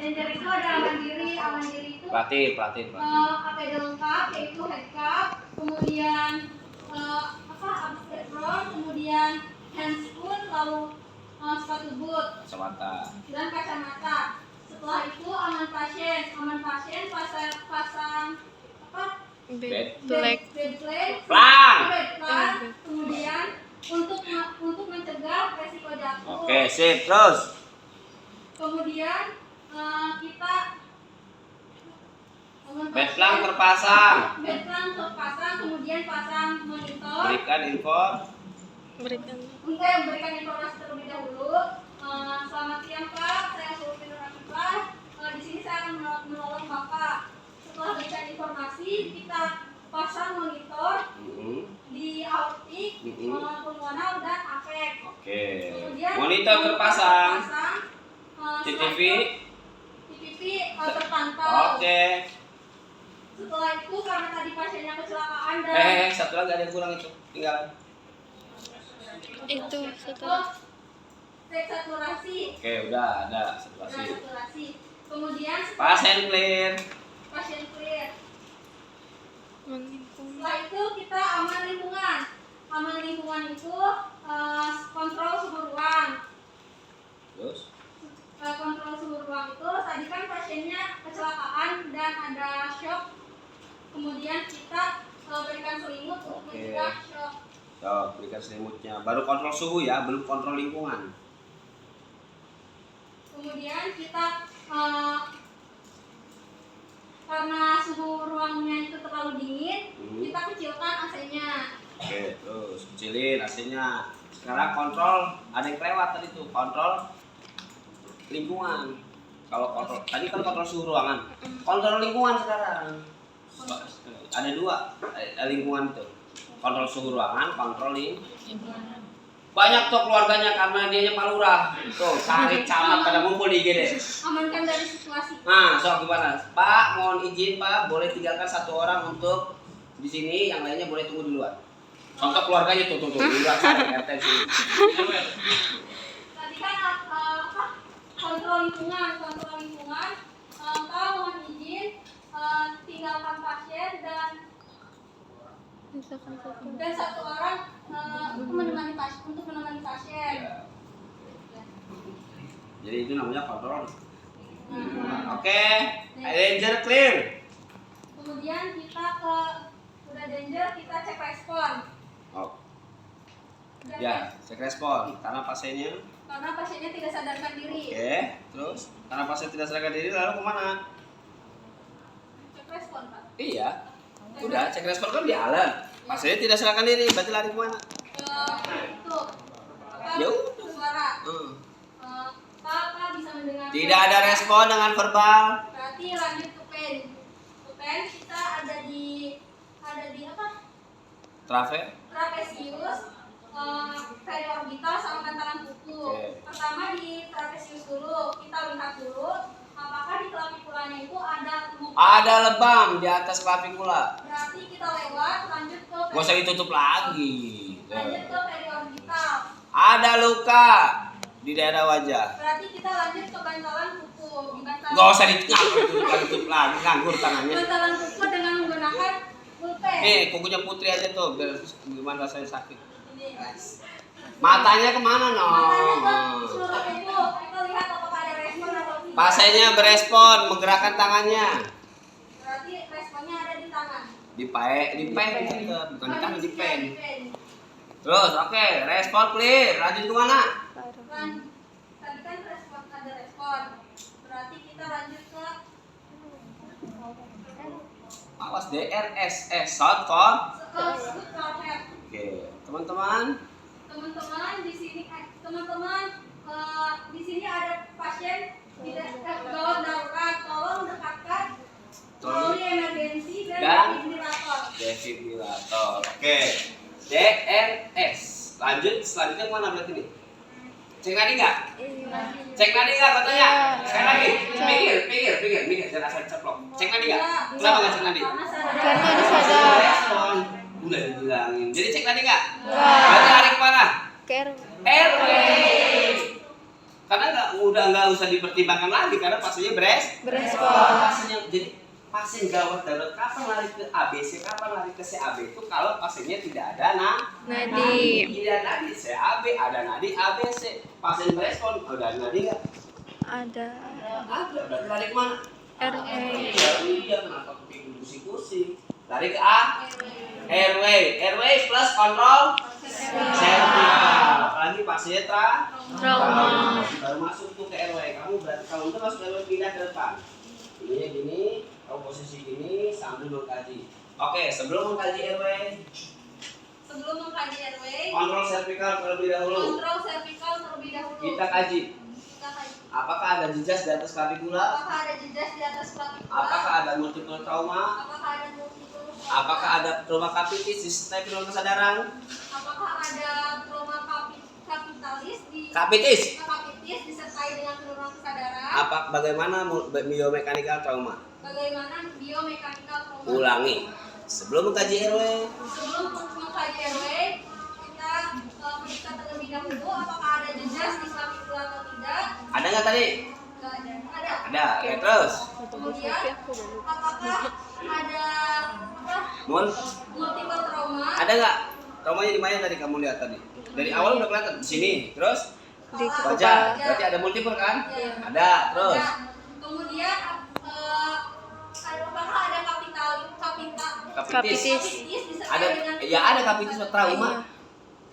danger itu ada aman diri itu Pelatih. APD lengkap yaitu head cap, kemudian abis apron, kemudian handscoon, lalu sepatu boot, Kacamata. dan kacamata. Setelah itu aman pasien pasang bed plate, Plang. kemudian untuk mencegah resiko jatuh. Oke, sip. Terus. Kemudian kita Bed plang terpasang. Kemudian pasang monitor. Berikan info. Berikan informasi terlebih dahulu. Selamat siang Pak, saya Sultan Rafiqah. Di sini saya akan menolong Bapak. Setelah berikan informasi, kita pasang monitor di Autik, Pulmonal dan APEK. Oke. Kemudian Monitor terpasang. CCTV terpantau. Oke. Setelah itu karena tadi pasiennya kecelakaan dan Satu lagi ada yang kurang itu. Tinggal. Itu satu. cek saturasi. Oke, udah ada saturasi. Kemudian Pasien clear. Setelah itu kita aman lingkungan. Aman lingkungan itu kontrol suhu ruang. Terus. Kontrol suhu ruang itu tadi kan pasiennya kecelakaan dan ada shock. Kemudian kita berikan selimut untuk mencegah shock. Berikan selimutnya. Baru kontrol suhu ya, belum kontrol lingkungan. Kemudian kita karena suhu ruangnya itu terlalu dingin, kita kecilkan AC-nya. Oke, terus kecilin AC-nya. Sekarang kontrol, ada yang kelewat tadi tuh, kontrol lingkungan. Kalau kontrol tadi kan kontrol suhu ruangan, kontrol lingkungan sekarang. Ada dua lingkungan tuh, kontrol suhu ruangan, kontrol lingkungan. Banyak tuh keluarganya karena dianya palurah. Tuh, cari camat pada ngumpul di IGD. Amankan dari situasi. Nah, so gimana? Pak, mohon izin Pak, boleh tinggalkan satu orang untuk di sini, yang lainnya boleh tunggu di luar. Contoh keluarganya tuh, udah cari RT sini. Tadi kan kontrol lingkungan. Kalau mohon izin tinggalkan pasien dan satu orang untuk menemani pasien. Ya. Jadi itu namanya kontrol. Oke, danger clear. Kemudian kita udah danger, kita cek respon. Ya, cek respon karena pasiennya tidak sadarkan diri. Oke, terus karena pasien tidak sadarkan diri lalu kemana? Cek respon, Pak. Iya, udah cek respon kan di alat. Pasiennya tidak sadarkan diri, berarti lari kemana? Itu. Ya Suara. Pak bisa mendengar. Tidak ada respon dengan verbal. Berarti lanjut ke pen. Kita ada di apa? Trapesius, periorbital sama bantalan kuku. Oke. Pertama di trapesius dulu, kita lihat dulu apakah di klavikulanya itu Ada lebam di atas klavikula. Berarti kita lewat, lanjut ke Gak usah ditutup lagi. periorbital. Ada luka di daerah wajah. Berarti kita lanjut ke bantalan kuku. Di Gak usah ditutup lagi, nganggur tangannya. bantalan kuku dengan menggunakan pulpen. Nih, kukunya Putri aja tuh, biar gimana rasanya sakit. Ini, guys. Matanya kemana no? Matanya ke seluruh tubuh. Kita lihat apakah ada respon atau tidak. Pasiennya berespon, menggerakkan tangannya. Berarti responnya ada di tangan. Di pen tetap, bukan di tangan, di pen. Di pen. Terus, oke, respon clear. Lanjut ke mana? Tadi kan ada respon. Berarti kita lanjut ke Awas DRSS, short for. Oke, teman-teman. Di sini ada pasien gawat darurat. Tolong dekatkan troli emergensi dan defibrilator. Oke. DRS. Lanjut, selanjutnya kemana berarti nih? Cek nadi nggak? Cek nadi nggak katanya? Sekali lagi. Pikir. Jangan asal ceplok. Cek nadi nggak? Kenapa nggak cek nadi? Karena disadar. Respon. Udah dibilangin. Jadi cek nadi nggak? Berarti lari kemana? Care. RW. Karena nggak mudah. udah nggak usah dipertimbangkan lagi karena pasiennya Berespon. Kalau pasiennya jadi pasien gawat darurat kapan lari ke ABC, kapan lari ke CAB itu kalau pasiennya tidak ada Nadi. tidak nadi CAB, ada nadi ABC. Pasien berespon, udah nadi nggak? Ada. Ada, berarti lari kemana? RW. Iya, kenapa pusing-pusing? Lari ke A, RW plus kontrol servikal. Apalagi pasien Trauma. baru masuk tuh ke RW. Kamu berarti kalau udah masuk RW pindah ke depan. Ini gini, kamu posisi gini sambil mengkaji. Oke, sebelum mengkaji RW, kontrol servikal terlebih dahulu. Kita kaji. Apakah ada jejas di atas clavicula? Apakah ada multiple trauma? Apakah ada trauma capitis di setiap penurunan kesadaran? Apakah ada trauma Capitis. disertai dengan penurunan kesadaran? Bagaimana biomekanikal trauma? Bagaimana biomekanikal trauma? Ulangi. Sebelum mengkaji RW, Sebelum mengkaji RW, kita periksa terlebih dahulu apakah ada jejas di clavicula atau tidak. ada nggak tadi? Nggak ada. Ada. Ada. Oke, terus. Kemudian apakah ada multiple trauma? Ada nggak? Traumanya di mana tadi kamu lihat tadi? Dari awal udah kelihatan di sini. Terus Di wajah. kepala. Berarti ada multiple kan? Iya. Ada. Terus Ada. Kemudian apakah ada capitis. disertai Ada. dengan Ya ada capitis atau trauma. Iya.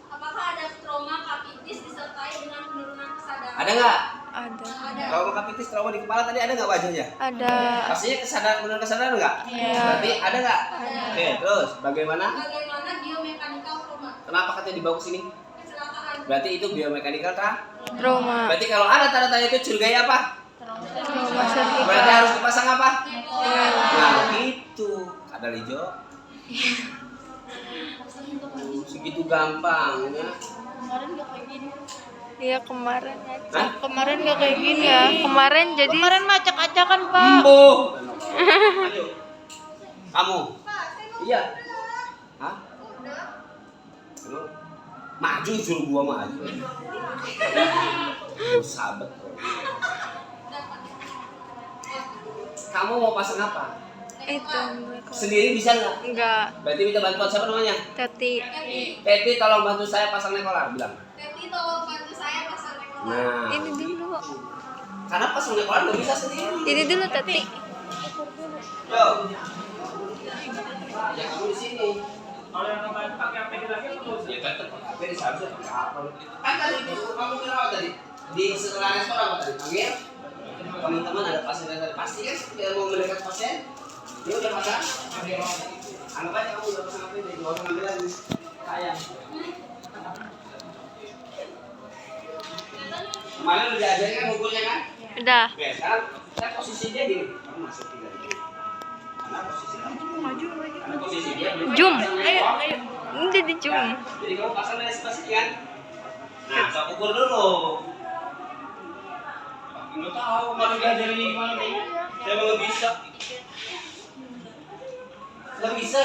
Apakah ada trauma capitis disertai dengan penurunan kesadaran? Ada nggak? Ada. Ada. Trauma capitis, trauma di kepala tadi ada nggak wajahnya? Ada. Pastinya kesadaran penurunan kesadaran nggak? Iya. Berarti ada nggak? Ada. Oke, terus bagaimana? Bagaimana biomekanikal trauma? Kenapa katanya dibawa ke sini? Kecelakaan. Berarti itu biomekanikal Trauma. Berarti kalau ada tanda-tanda itu curigai apa? Trauma servikal. Berarti harus dipasang apa? Iya. Nah, gitu. Ada lijo. Segitu gampang ya. Iya kemarin aja. Hah? Kemarin nggak kayak gini ya. Kemarin jadi. Kemarin macak-acakan Pak. Embuh. Ayo. Kamu. Iya. Hah? Lu maju suruh gua maju. Sahabat. Kamu mau pasang apa? Itu. Sendiri bisa nggak? Enggak. Berarti minta bantuan siapa namanya? Tati. Teti, tolong bantu saya pasang nekolar, bilang. Teti tolong bantu saya pasang rekolar. Nah, Ini dulu. karena pasang nekolar nggak bisa sendiri. Ini dulu Tati. Yo. Ya kamu di sini. Kalau yang namanya pakai APD lagi apa tuh? Ya tetap pakai APD seharusnya pakai apa? Kan tadi itu kamu bilang apa tadi? Di setelah restoran apa tadi? Panggil teman-teman ada pasien yang tadi pasti kan dia mau mendekat pasien. Dia udah pasang. Anggap aja kamu udah pasang APD, nggak usah ngambil lagi. Sayang. Kemarin udah diajarin kan ngukurnya kan? Udah. Oke, sekarang saya posisi dia gini. Kamu masuk tiga ini. Karena posisi kamu maju. Karena posisi dia belum Zoom. pasang Ayo, nekor. ayo. Ini di zoom. Ya, jadi kamu pasang dari sebelah sini kan? Nah, saya ukur dulu. Nggak tahu kemarin diajarin gimana nih. Saya nggak bisa. Nggak bisa.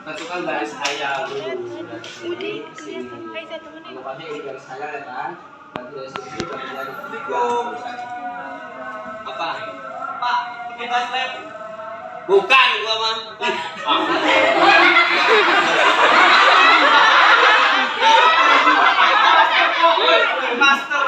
Tentukan garis hayal dulu. Udah kelihatan. Hai 1 menit. Anggap aja ini garis hayal ya kan? Nanti dari sini berarti dari apa? Pak, kita lab. Bukan gua mah. Master.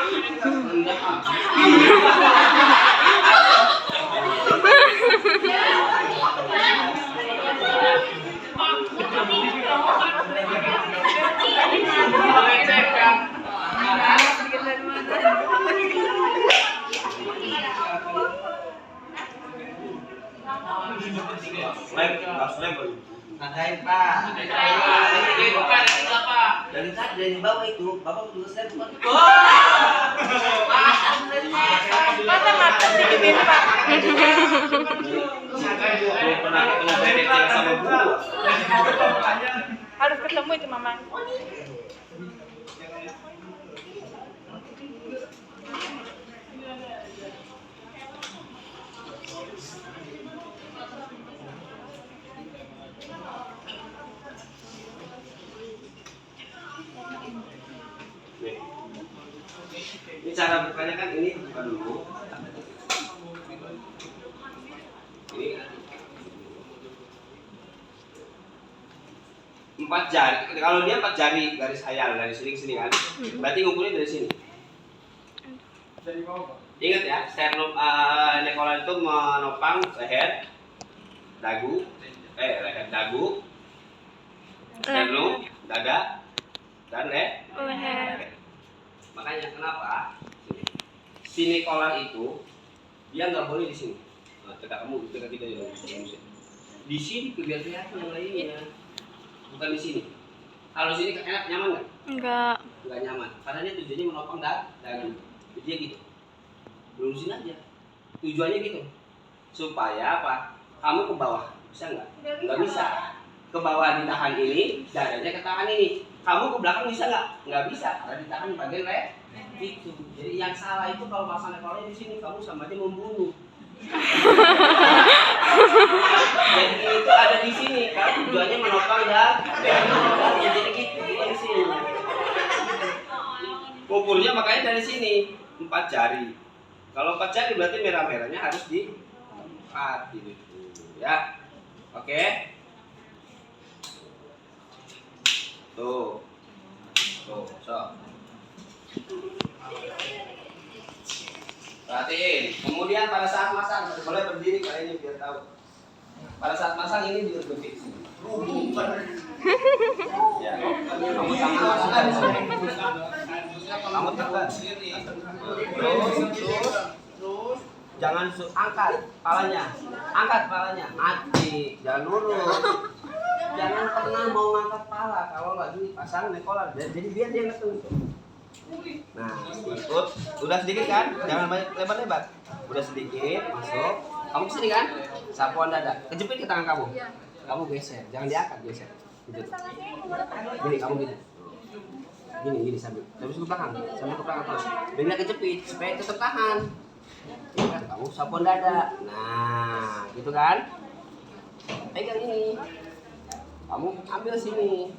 Ngapain Pak? Ini bukan itu apa? Dari tadi dari bawah itu, Bapak tulis kan bukan? Masa makan dikit Pak. Belum pernah ketemu PDT sama guru. Harus ketemu itu Mama. Ini cara bukanya kan ini buka dulu. Ini 4 jari. Kalau dia 4 jari garis hayal dari sini ke sini kan, berarti ngumpulnya dari sini. Ingat ya, sternum nekolar itu menopang leher, dagu, leher dagu, sternum, dada, dan leher. Makanya kenapa si nekolar itu dia nggak boleh di sini. Nah, tegak kamu, tegak kita dulu. Di sini biar kelihatan yang lainnya, bukan di sini. Kalau sini enak, nyaman nggak? Nggak nyaman. Karena dia tujuannya menopang dagu. Dia gitu. Lurusin aja. Tujuannya gitu. Supaya apa? Kamu ke bawah. Bisa nggak? Nggak bisa. Ke bawah ditahan ini, dadanya ketahan ini. Kamu ke belakang bisa nggak? Nggak bisa. Karena ditahan di bagian leher. Itu. Jadi yang salah itu kalau pasang ekornya di sini, kamu sama aja membunuh. Jadi itu ada di sini. Karena tujuannya menopang dagu. Jadi gitu. Di sini. Ukurnya makanya dari sini 4 jari. Kalau 4 jari berarti merah-merahnya harus di 4 gitu ya. Oke. Tuh. So. Perhatiin. Kemudian pada saat masang boleh berdiri kali ini biar tahu. Pada saat masang ini direbut. Ya. Kamu tangan kamu tekan. Terus jangan angkat palanya. Angkat palanya. Mati. Jangan lurus. Jangan pernah mau ngangkat pala kalau lagi pasang nekolar. Jadi biar dia ngetung. Nah, ikut. Udah sedikit kan? Jangan banyak lebar-lebar. Udah sedikit, masuk. Kamu kesini kan? Sapuan dada. Kejepit ke tangan kamu. Kamu geser. Jangan diangkat, geser. Gitu. Gini, kamu gini. Gini sambil ke belakang terus. Biar kejepit supaya tetap tahan. Ya kan? Kamu sapuan dada. Nah, gitu kan? Pegang ini. Kamu ambil sini.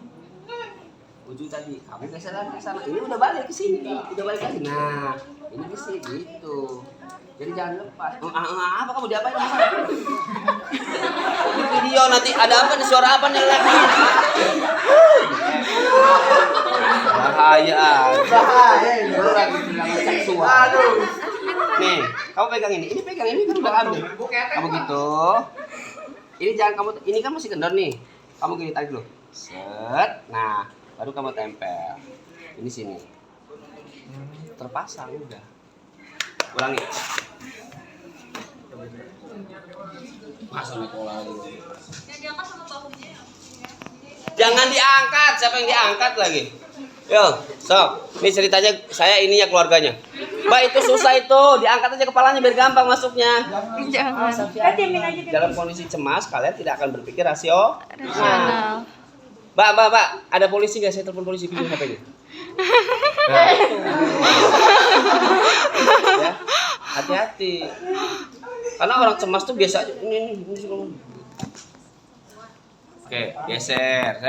Ujung tadi, kamu geser lagi ke sana. Ini udah balik ke sini. Udah balik lagi. Nah, ini ke sini gitu. Jadi jangan lepas. Apa kamu diapain? Ini video nanti ada apa nih, suara apa nih lagi? Bahaya. Baru lagi bilang seksual. Nih, kamu pegang ini. Ini pegang ini udah ambil. Kamu gitu. Ini jangan kamu. Ini kan masih kendor nih. Kamu gini tarik dulu. Set. Nah, baru kamu tempel. Ini sini. Terpasang udah. Ulangi. Masa nekolar lagi. Jangan diangkat. Siapa yang diangkat lagi? Yo, sok. Ini ceritanya saya ininya keluarganya. Mbak itu susah itu, diangkat aja kepalanya biar gampang masuknya. Jangan. Dalam kondisi cemas kalian tidak akan berpikir rasional. Nah. Mbak, ada polisi nggak? Saya telepon polisi, pinjam HP-nya. Ya, hati-hati. Karena orang cemas tuh biasa aja ini. Oke, geser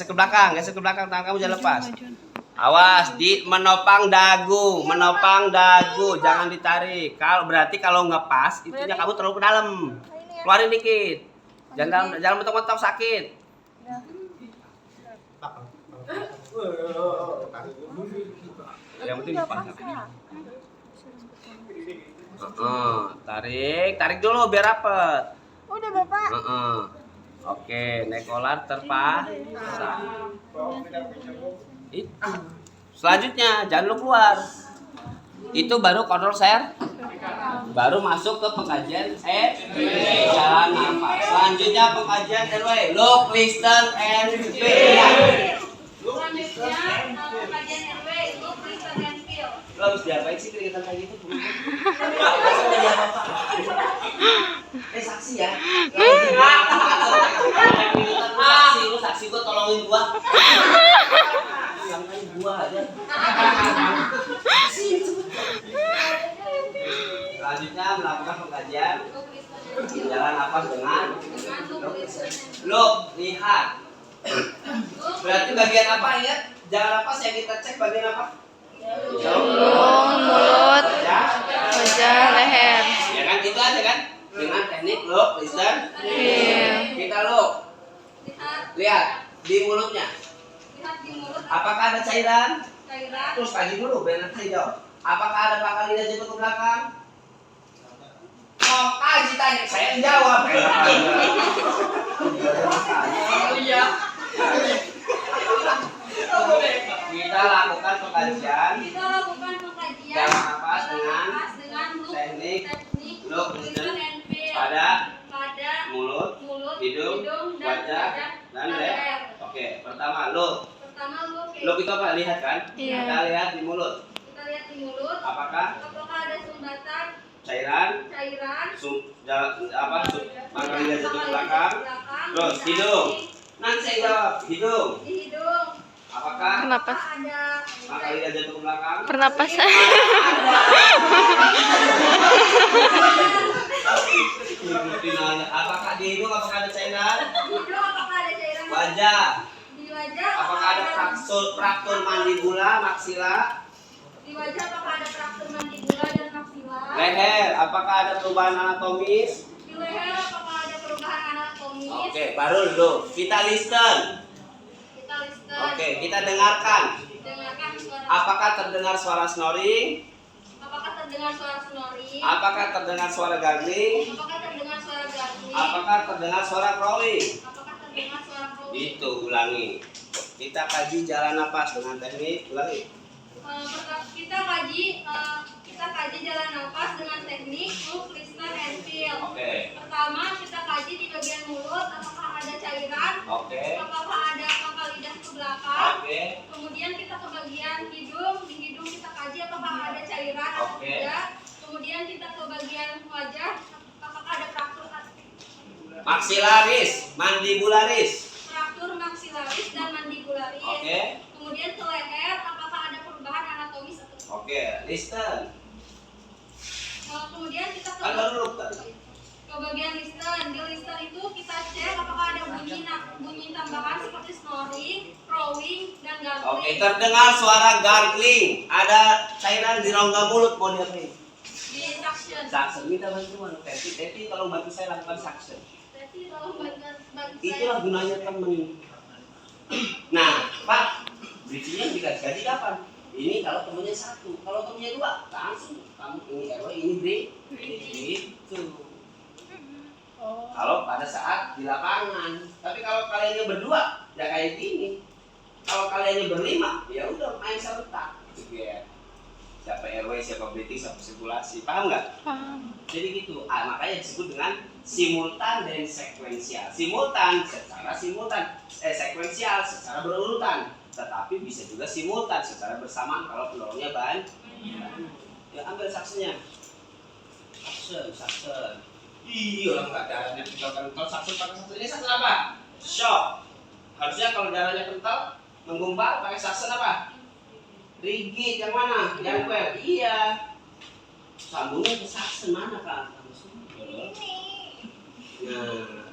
ke belakang, tangan kamu jangan lepas. Awas, menopang dagu, jangan ditarik. Kalau nggak pas, itunya kamu terlalu ke dalam. Keluarin dikit. Jangan mentok-mentok sakit. Yang penting dipasang. Tarik dulu biar rapet. Udah Bapak. Oke, nekolar terpasang. Itu. Selanjutnya jangan lu keluar. Itu baru kontrol share. Baru masuk ke pengkajian jalan nafas. Selanjutnya pengkajian RW. Look, listen, and feel. Selanjutnya kajian RW, look, listen, and feel. Lo harus diapain sih keringetan kayak gitu? Saksi ya. Saksi gua tolongin gua. Yang gua aja. Selanjutnya melakukan pengkajian jalan nafas dengan look, lihat. Berarti bagian apa ingat? Jalan nafas yang kita cek bagian apa? listen. Iya. Kita look. Lihat di mulutnya. Lihat di mulut. Apakah ada cairan? Cairan. Terus kaji dulu, biar nanti jawab. Apakah ada pangkal lidah jatuh ke belakang? Oh, kaji tanya, saya yang jawab. Iya. Kita lakukan pengkajian. Kita lakukan pengkajian. Dalam napas dengan look, teknik look, listen and feel pada pada mulut, mulut, hidung, wajah, dan leher. Oke, pertama look. Pertama look. Look itu apa? Lihat kan? Iya. Kita lihat di mulut. Kita lihat di mulut. Apakah Apakah ada sumbatan cairan? Pangkal lidah jatuh ke belakang? Terus hidung. Nanti saya jawab. Hidung. Di hidung. Apakah Pernapas. Ada pangkal lidah jatuh ke belakang? Pernapasan. Apakah di hidung apakah ada cairan? di hidung apakah ada cairan? Wajah. Di wajah Apakah ada fraktur mandibula, maksila? Di wajah apakah ada fraktur mandibula dan maksila? Leher, apakah ada perubahan anatomis? Di leher apakah ada perubahan anatomis? Oke, baru dulu. Kita listen. Kita listen. Oke, kita dengarkan. Dengarkan suara. Apakah terdengar suara snoring? Apakah terdengar suara snoring? Apakah terdengar suara gargling? Apakah terdengar suara gargling? Apakah terdengar suara crawling? Apakah terdengar suara crawling? Itu, ulangi. Kita kaji jalan napas dengan teknik, ulangi. Kita kaji jalan nafas dengan teknik look, listen, and feel. Oke. Pertama kita kaji di bagian mulut apakah ada cairan, Oke. apakah ada pangkal lidah ke belakang. Oke. Kemudian kita ke bagian hidung, di hidung kita kaji apakah ada cairan atau Oke. tidak. Kemudian kita ke bagian wajah apakah ada fraktur Maxillaris, mandibularis. maksilaris dan mandibularis. Oke. Kemudian ke leher apakah ada perubahan anatomis atau tidak. Oke, listen. Kemudian kita Kan baru look tadi. ke bagian listen. Di listen itu kita cek apakah ada bunyi tambahan seperti snoring, crowing, dan gargling. Oke, terdengar suara gargling. Ada cairan di rongga mulut, mau diapain? Di suction. Suction, minta bantuan. Teti tolong bantu saya lakukan suction. Jadi tolong bantu Itulah gunanya temen. Nah, Pak, bridging dikasih gaji kapan? Ini kalau temennya satu, kalau temennya dua, langsung kamu ini RW, ini bridge. Gitu. Kalau pada saat di lapangan, tapi kalau kaliannya berdua, ya kayak gini. Kalau kaliannya berlima, ya udah main serentak. Gitu ya. Siapa RW, siapa breathing, siapa sirkulasi, paham nggak? Paham. Jadi gitu, makanya disebut dengan simultan dan sekuensial. Simultan secara sekuensial secara berurutan, tetapi bisa juga simultan secara bersamaan kalau pendorongnya banyak. Ya ambil saksinya. Saksen. Ih, orang nggak darahnya kental. Kalau saksen pakai saksen ini saksen apa? Shock. Harusnya kalau darahnya kental, menggumpal pakai saksen apa? Rigid yang mana? Yang kuel. Iya. Sambungnya ke saksen mana kan? Nah,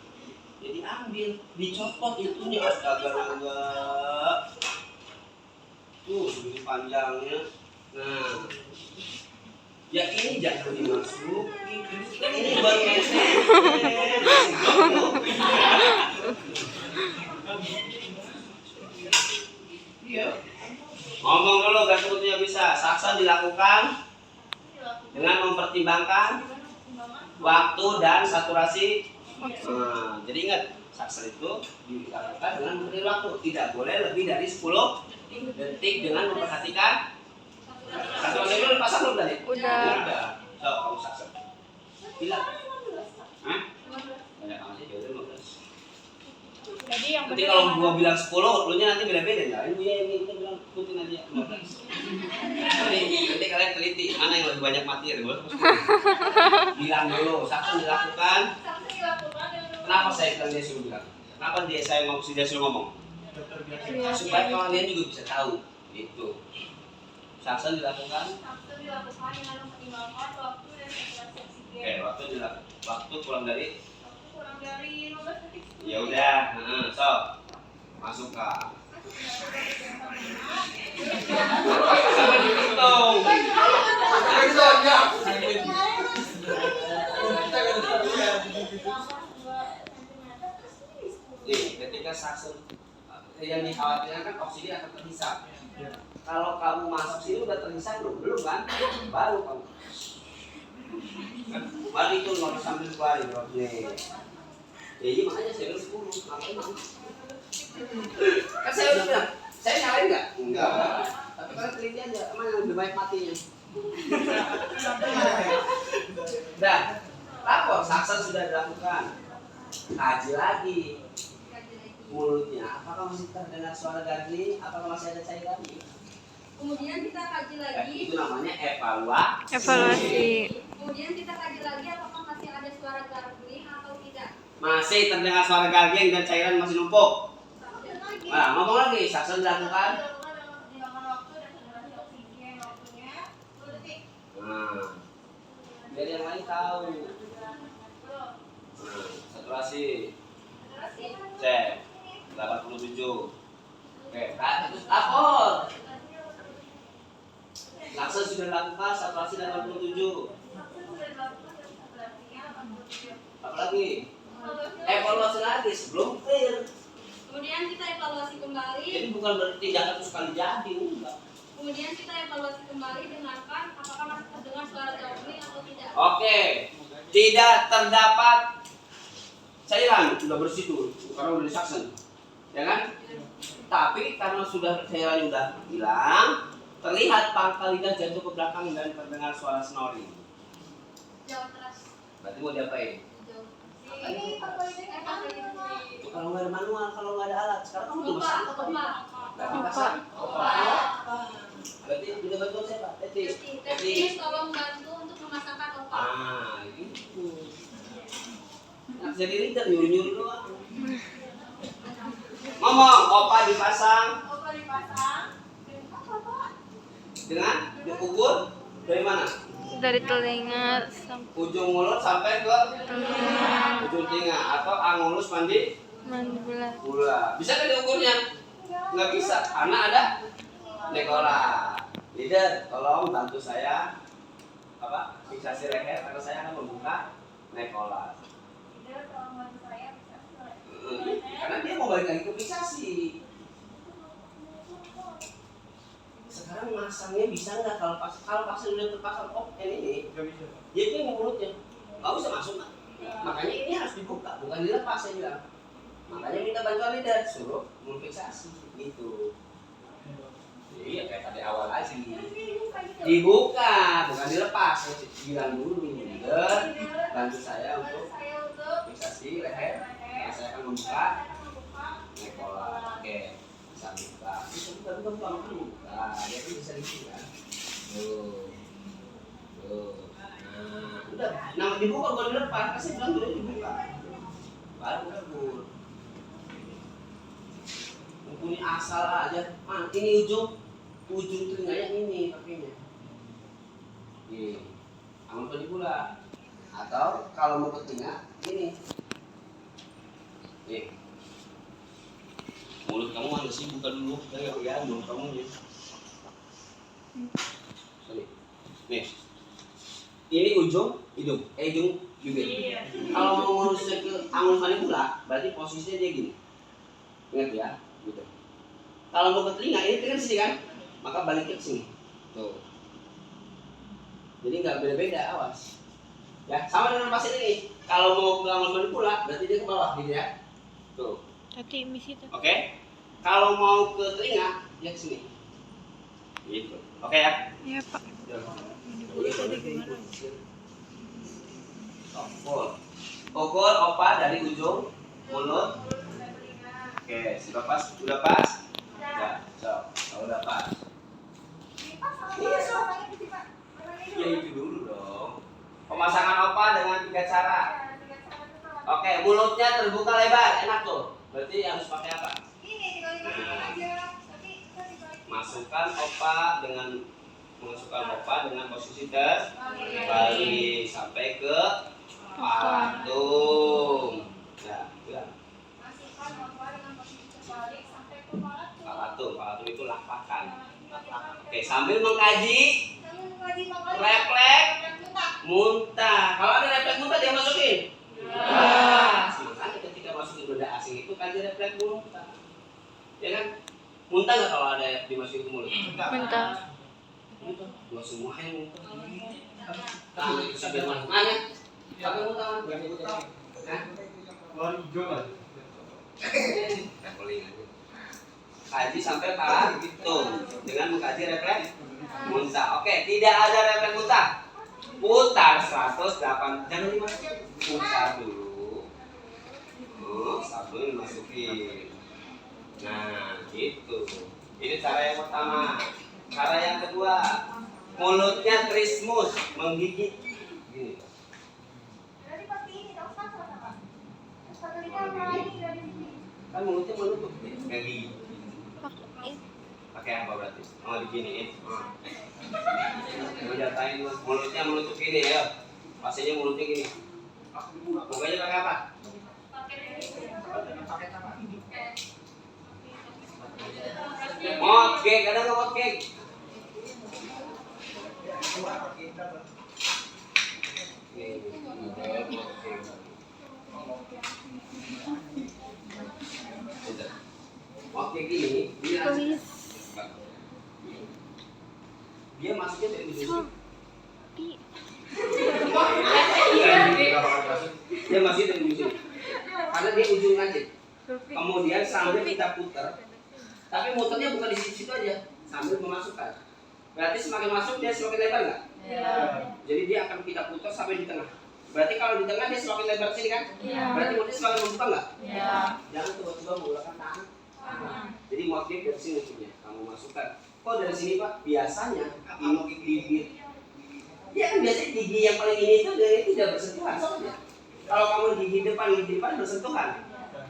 jadi ambil, dicopot itunya, astaga naga. Tuh, segini panjangnya. Nah, ya ini jangan dimasukin. Ini buat mesin. Iya. Ngomong dulu, gantungannya bisa. Saksen dilakukan dengan mempertimbangkan waktu dan saturasi. Nah, jadi ingat, saksen itu dilakukan dengan memberi waktu, tidak boleh lebih dari 10 detik dengan memperhatikan saturasi. Belum pasang belum tadi? Udah. So, kamu saksen. Bila? Hah? Banyak aja, jauh 15. Jadi yang Nanti kalau gua bilang 10, lu nya nanti beda-beda ya. Ini kita bilang ikutin aja 15. Nanti kalian teliti mana yang lebih banyak mati ya, bilang dulu, saksen dilakukan. Kenapa saya bilang dia suruh bilang? Kenapa dia suruh ngomong? Supaya kalian juga bisa tahu itu. Saksen dilakukan. Saksen dilakukan dengan mempertimbangkan waktu dan saturasi oksigen. Oke, waktu kurang dari 15 detik. ya udah, so masukkan. Sampai dihitung. Ayo, ketika suction yang dikhawatirkan kan oksigen akan terhisap. Kalau kamu masuk sini udah terhisap belum kan? Baru kamu. Baru itu harus sambil keluarin nih. Jadi makanya saya bilang 10. Ngapain? Kan saya udah bilang, saya nyalain nggak? Enggak. Tapi kalian teliti aja, emang yang lebih baik matinya. Dah, lapor suction sudah dilakukan. Kaji lagi mulutnya, apakah masih terdengar suara gargling? Apakah masih ada cairan? Kemudian kita kaji lagi. Itu namanya Evaluasi. Kemudian kita kaji lagi apakah masih ada suara gargling atau tidak. masih terdengar suara gargling dan cairan masih numpuk. Nah, ngomong lagi, suction dilakukan. Nah, biar yang lain tahu. Nah, saturasi cek 87. Oke, terus lapor. Suction sudah dilakukan, saturasi 87. Apa lagi? Evaluasi lagi sebelum clear. Kemudian kita evaluasi kembali. Jadi bukan berarti tindakan itu sekali jadi, enggak. Kemudian kita evaluasi kembali dengarkan apakah masih terdengar suara gargling atau tidak. Oke, tidak terdapat cairan, sudah bersih tuh, karena udah di-suction, ya kan? Tapi karena sudah cairan sudah hilang, terlihat pangkal lidah jatuh ke belakang dan terdengar suara snoring. Jauh keras. Berarti mau diapain? Jauh. Ini Itu kalau nggak ada manual, kalau nggak ada alat, sekarang kamu udah pasang apa nih? Berarti pasang. Berarti udah bantu siapa? Teknis tolong bantu untuk memasangkan opak. Gitu. Nah, jadi leader nyuruh-nyuruh doang. Ngomong, opa dipasang. Opak dipasang. Dengan diukur dari mana? Dari telinga sampai Ujung mulut sampai ke ujung telinga atau angulus mandi mandibula. gula. Bisa kan diukurnya? Nggak bisa karena ada nekola. Leader, tolong bantu saya fiksasi leher karena saya akan membuka nekola. Karena dia mau balik lagi ke fiksasi. Sekarang masangnya bisa nggak kalau pasang udah terpasang ini dia itu yang mulutnya nggak bisa masuk kan? Makanya ini harus dibuka bukan dilepas saya bilang. Makanya minta bantuan leader suruh memfiksasi gitu. Jadi ya kayak tadi awal aja dibuka bukan dilepas. Saya bilang dulu leader bantu saya untuk fiksasi leher karena saya akan membuka nekola. Oke. Bisa buka, buka, dia kan bisa dibuka kan? Nah, udah, nah dibuka bukan dilepas, kasih bilang dulu dibuka, baru kabur. Mumpuni asal aja, ini ujung telinganya ini pakainya. Nih, angul mandibula, atau kalau mau ke telinga ini, nih. Mulut kamu mana sih? Buka dulu. Ya, mulut kamu nih. Nih. Ini ujung hidung. Ujung bibir. Kalau mau ngurusnya ke angul mandibula, berarti posisinya dia gini. Ingat ya, gitu. Kalau mau ke telinga, ini telinga sini kan? Maka baliknya ke sini. Tuh. Jadi nggak beda-beda, awas. Ya, sama dengan pasien ini. Kalau mau ke angul mandibula, berarti dia ke bawah gitu ya. Tuh. Tadi misi itu. Oke. Kalau mau ke telinga, dia ke sini. Gitu. Oke ya? Iya, Pak. Ukur opa dari ujung mulut. Oke, sudah pas? Udah pas? Ya, kalau udah pas. Ya itu dulu dong. Pemasangan opa dengan 3 cara. Oke, mulutnya terbuka lebar, enak tuh. Berarti harus pakai apa? Masukkan opa dengan posisi terbalik sampai ke patung. Nah, bilang. Patung itu lapakan. Oke, sambil mengkaji refleks muntah. Kalau ada refleks muntah dia masukin. Makanya ketika masukin benda asing itu kaji refleks mulu kita. Ya kan? Muntah nggak kalau ada yang dimasukin ke mulut? Muntah. Muntah. Gua semua yang muntah. Tangan itu sampai mana? Sampai muntah. Hah? Warna hijau kan? Kaji sampai parah gitu dengan mengkaji refleks muntah. Oke, tidak ada refleks muntah. Putar 108, jangan dimasukin. Putar dulu. Sabun dimasukin. Nah, gitu. Ini cara yang pertama. Cara yang kedua, mulutnya trismus, menggigit. Gini. Kan mulutnya menutup, kayak gini. Pakai apa berarti? Oh, diginiin. Menjatain mulutnya menutup gini ya. Pastinya mulutnya gini. Mukanya pakai apa? Mot cake, ada nggak mot cake? Mot cake ini dia masuknya dari ujung. Dia masih dari ujung. Karena dia ujung aja. Kemudian sambil kita putar. Tapi muternya bukan di situ aja, sambil memasukkan. Berarti semakin masuk dia semakin lebar nggak? Iya. Jadi dia akan kita putar sampai di tengah. Berarti kalau di tengah dia semakin lebar sini kan? Iya. Berarti mulutnya semakin membuka nggak? Iya. Jangan coba-coba menggunakan tangan. Jadi mau cake dari sini punya, kamu masukkan. Kok dari sini Pak? Biasanya kamu gigit. Ya kan biasanya gigi yang paling ini itu dari tidak bersentuhan saja. Kalau kamu gigi depan bersentuhan.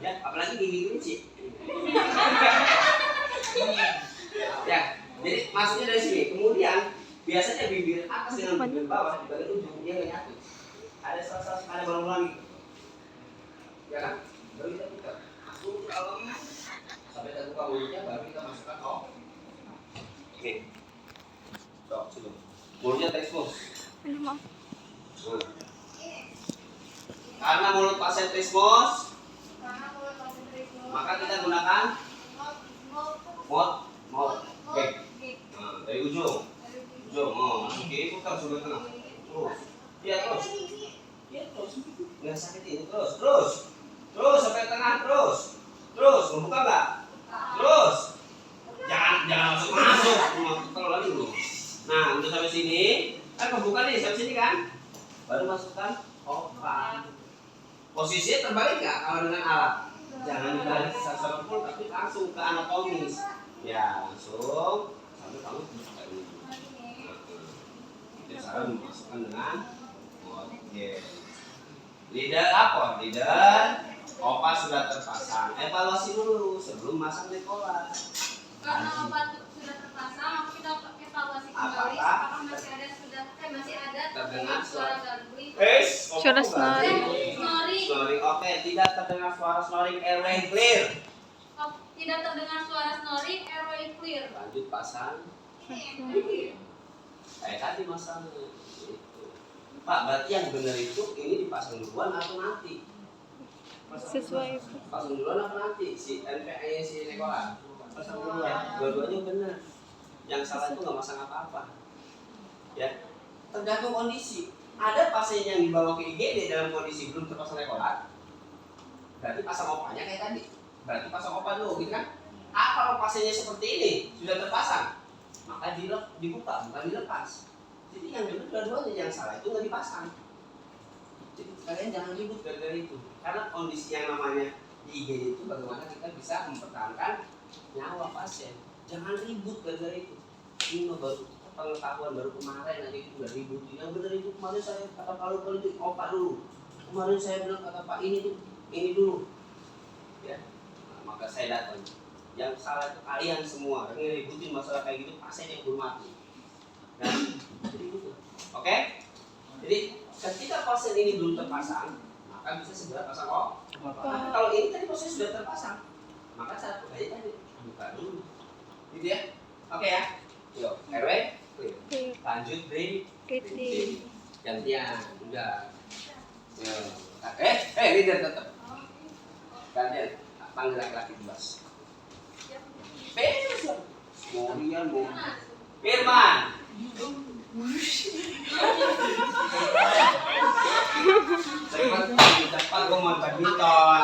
Ya, apalagi gigi kelinci. Ya, jadi masuknya dari sini. Kemudian biasanya bibir atas dengan bibir bawah di bagian ujung dia nggak nyatu. Ada ada bolong lagi. Ya kan? Baru kita buka. Masuk ke dalam sampai terbuka mulutnya baru kita masukkan Oke. Sok, sudah. Mulutnya trismus. Karena mulut pasien trismus, maka kita gunakan mouth. Oke. Nah, dari ujung. Masukin putar sudah tengah. Terus. Iya terus. Nggak sakit ini terus sampai tengah terus. Membuka nggak? Terus. Jangan masuk. Kalau lagi dulu. Nah, untuk sampai sini, kan kebuka nih sampai sini kan? Baru masukkan opak. Posisinya terbalik nggak kalau dengan alat? Jangan dibalik secara full, tapi langsung ke anatomis. Ya, langsung sampai kamu buka dulu. Jadi cara memasukkan dengan model. Lidah apa? Lidah opak sudah terpasang. Evaluasi dulu sebelum masang dekolat. Karena obat sudah terpasang, kita evaluasi kembali apakah masih ada terdengar suara gargling. Suara snoring. Snoring. Oke, tidak terdengar suara snoring, airway clear. Tidak terdengar suara snoring, airway clear. Lanjut pasang. Kayak tadi masang itu. Pak, berarti yang benar itu ini dipasang duluan atau nanti? Sesuai. Pasang duluan atau nanti? Si NPI si Nekola. Pasang duluan. Dua-duanya benar. Yang salah itu nggak masang apa-apa. Ya, tergantung kondisi. Ada pasien yang dibawa ke IGD dalam kondisi belum terpasang Nekola. Berarti pasang opanya kayak tadi. Berarti pasang opa dulu, gitu kan? Kalau pasiennya seperti ini sudah terpasang, maka dibuka, bukan dilepas. Jadi yang benar dua-duanya, yang salah itu nggak dipasang. Jadi kalian jangan ribut gara-gara itu. Karena kondisi yang namanya di IGD itu bagaimana kita bisa mempertahankan nyawa pasien. Jangan ribut gara-gara itu. Ini baru pengetahuan baru kemarin aja itu udah ribut. Yang benar itu kemarin saya kata kalau itu opa dulu. Kemarin saya bilang kata Pak ini dulu. Ya, nah, maka saya datang. Yang salah itu kalian semua. Yang ributin masalah kayak gitu pasien yang hormati. Nah, jadi gitu. Oke? Jadi ketika pasien ini belum terpasang, maka bisa segera pasang Tapi kalau ini tadi pasien sudah terpasang, maka cara pegawai tadi buka dulu. Gitu ya? Oke ya? Yuk, RW, lanjut breathing. Gantian, udah. Leader tetap. Gantian. panggil laki-laki bebas. Bebas ya. Mau Rian, mau Firman. Cepat gue mau badminton.